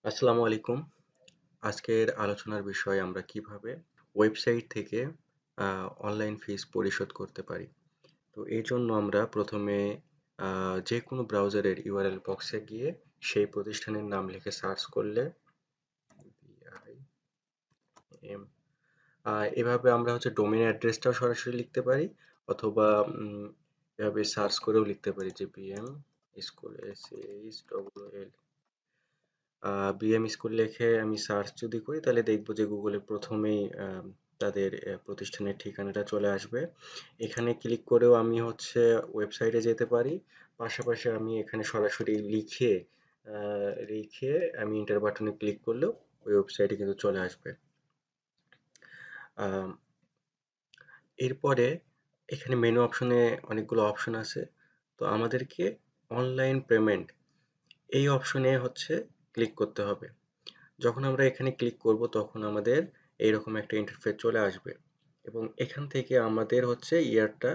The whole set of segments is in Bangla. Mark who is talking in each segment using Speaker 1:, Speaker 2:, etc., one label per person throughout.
Speaker 1: আসসালামু আলাইকুম। আজকের আলোচনার বিষয় আমরা কিভাবে ওয়েবসাইট থেকে অনলাইন ফিস পরিশোধ করতে পারি। তো এজন্য আমরা ১ম এ যেকোনো ব্রাউজারের URL বক্সে গিয়ে সেই প্রতিষ্ঠানের নাম লিখে সার্চ করলে BIM এভাবে আমরা ডোমেইন অ্যাড্রেসটাও সরাসরি লিখতে পারি অথবা এভাবে সার্চ করেও লিখতে পারি যে BM school SHWL BM school লিখে আমি সার্চ যদি করি তাহলে দেখব যে গুগলে প্রথমেই তাদের প্রতিষ্ঠানের ঠিকানাটা চলে আসবে। এখানে ক্লিক করেও আমি ওয়েবসাইটে যেতে পারি। পাশাপাশি আমি এখানে সরাসরি লিখে আমি এন্টার বাটনে ক্লিক করলেও ওই ওয়েবসাইটে কিন্তু চলে আসবে। আম এরপরে এখানে মেনু অপশনে অনেকগুলো অপশন আছে। তো আমাদেরকে অনলাইন পেমেন্ট এই অপশনে ক্লিক করতে হবে। যখন আমরা এখানে ক্লিক করব তখন আমাদের এইরকম একটা ইন্টারফেস চলে আসবে এবং এখান থেকে আমাদের ইয়ারটা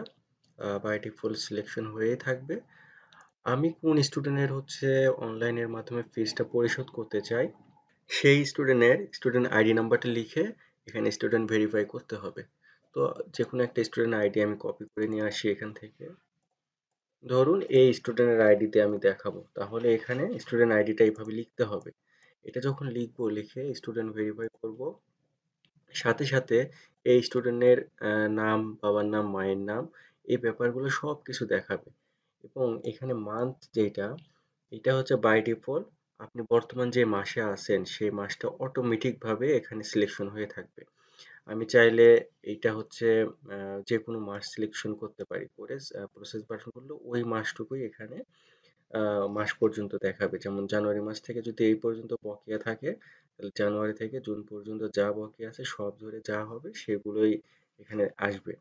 Speaker 1: বাই ডিফল্ট সিলেকশন হয়েই থাকবে। আমি কোন স্টুডেন্টের অনলাইনের মাধ্যমে ফিসটা পরিশোধ করতে চাই সেই স্টুডেন্টের স্টুডেন্ট আইডি নাম্বারটা লিখে এখানে স্টুডেন্ট ভেরিফাই করতে হবে। তো যে কোনো একটা স্টুডেন্ট আইডি আমি কপি করে নিয়ে আসি এখান থেকে। ধরুন এই স্টুডেন্টের আইডিতে আমি দেখাবো, তাহলে এখানে স্টুডেন্ট আইডিটা এইভাবে লিখতে হবে। এটা যখন লিখবো, লিখে স্টুডেন্ট ভেরিফাই করব, সাথে সাথে এই স্টুডেন্টের নাম, বাবার নাম, মায়ের নাম, এই ব্যাপারগুলো সব কিছু দেখাবে এবং এখানে মান্থ যেটা, এটা বাই ডিফল্ট আপনি বর্তমান যে মাসে আছেন সেই মাসটা অটোমেটিকভাবে এখানে সিলেকশন হয়ে থাকবে। আমি চাইলে এইটা যে কোনো মাস সিলেকশন করতে পারি, করে প্রসেস বাটন করলে ওই মাসটুকুই এখানে মাস পর্যন্ত দেখাবে। যেমন জানুয়ারি মাস থেকে যদি এই পর্যন্ত বকেয়া থাকে, তাহলে জানুয়ারি থেকে জুন পর্যন্ত যা বকেয়া আছে সব ধরে যা হবে সেগুলোই এখানে আসবে।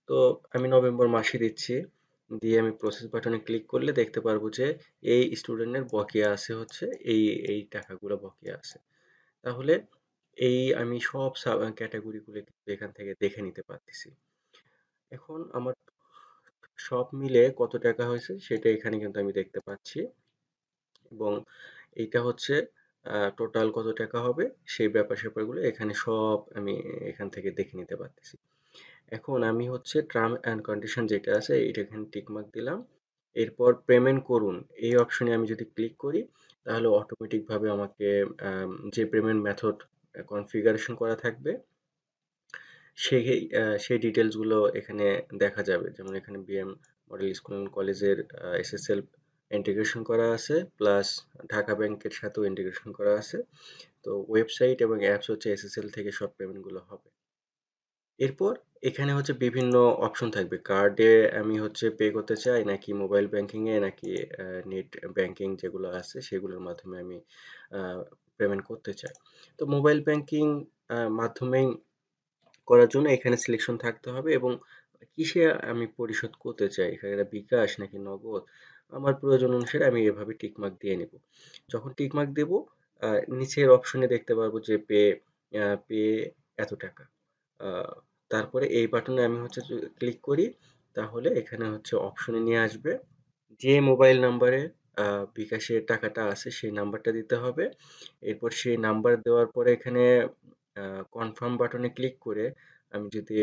Speaker 1: তো আমি নভেম্বর মাসে দিচ্ছি, দিয়ে আমি প্রসেস বাটনে ক্লিক করলে দেখতে পারবো যে এই স্টুডেন্টের বকেয়া আছে এই এই টাকাগুলো বকেয়া আছে। তাহলে আমি সব ক্যাটাগরিগুলো কিন্তু এখান থেকে দেখে নিতে পারতেছি। এখন আমার সব মিলে কত টাকা হয়েছে সেটা এখানে কিন্তু আমি দেখতে পাচ্ছি এবং এইটা টোটাল কত টাকা হবে সেই ব্যাপার-স্যাপারগুলো এখানে সব আমি এখান থেকে দেখে নিতে পারতেছি। এখন আমি টার্ম অ্যান্ড কন্ডিশন যেটা আছে এইটা এখানে টিক মার্ক দিলাম। এরপর পেমেন্ট করুন এই অপশনে আমি যদি ক্লিক করি তাহলে অটোমেটিকভাবে আমাকে যে পেমেন্ট মেথড কনফিগারেশন করা থাকবে সেই সেই ডিটেইলসগুলো এখানে দেখা যাবে। যেমন এখানে বিএম মডেল স্কুল অ্যান্ড কলেজের এসএসএল ইন্টিগ্রেশন করা আছে, প্লাস ঢাকা ব্যাংকের সাথেও ইন্টিগ্রেশন করা আছে। তো ওয়েবসাইট এবং অ্যাপস এসএসএল থেকে সব পেমেন্টগুলো হবে। এরপর এখানে বিভিন্ন অপশন থাকবে। কার্ডে আমি পে করতে চাই নাকি মোবাইল ব্যাংকিং এ নাকি নেট ব্যাংকিং যেগুলো আছে সেগুলোর মাধ্যমে আমি আ পেমেন্ট করতে চাই। তো মোবাইল ব্যাংকিং মাধ্যমেই করার জন্য এখানে সিলেকশন থাকতে হবে এবং কিসে আমি পরিশোধ করতে চাই, এখানে বিকাশ নাকি নগদ, আমার প্রয়োজন অনুসারে আমি এভাবে টিক মার্ক দিয়ে নেব। যখন টিক মার্ক দেব, নিচের অপশনে দেখতে পারবো যে পে এত টাকা। আ তারপরে এই বাটনে আমি ক্লিক করি, তাহলে এখানে অপশনে নিয়ে আসবে। যে মোবাইল নাম্বারে আ বিকাশের টাকাটা আছে সেই নাম্বারটা দিতে হবে। এরপর সেই নাম্বার দেওয়ার পরে এখানে আ কনফার্ম বাটনে ক্লিক করে আমি যদি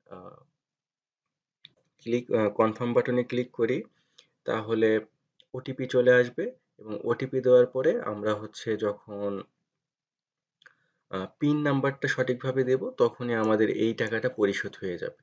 Speaker 1: আ কনফার্ম বাটনে ক্লিক করি, তাহলে ওটিপি চলে আসবে এবং ওটিপি দেওয়ার পরে আমরা যখন পিন নাম্বারটা সঠিকভাবে দেব তখনই আমাদের এই টাকাটা পরিশোধ হয়ে যাবে।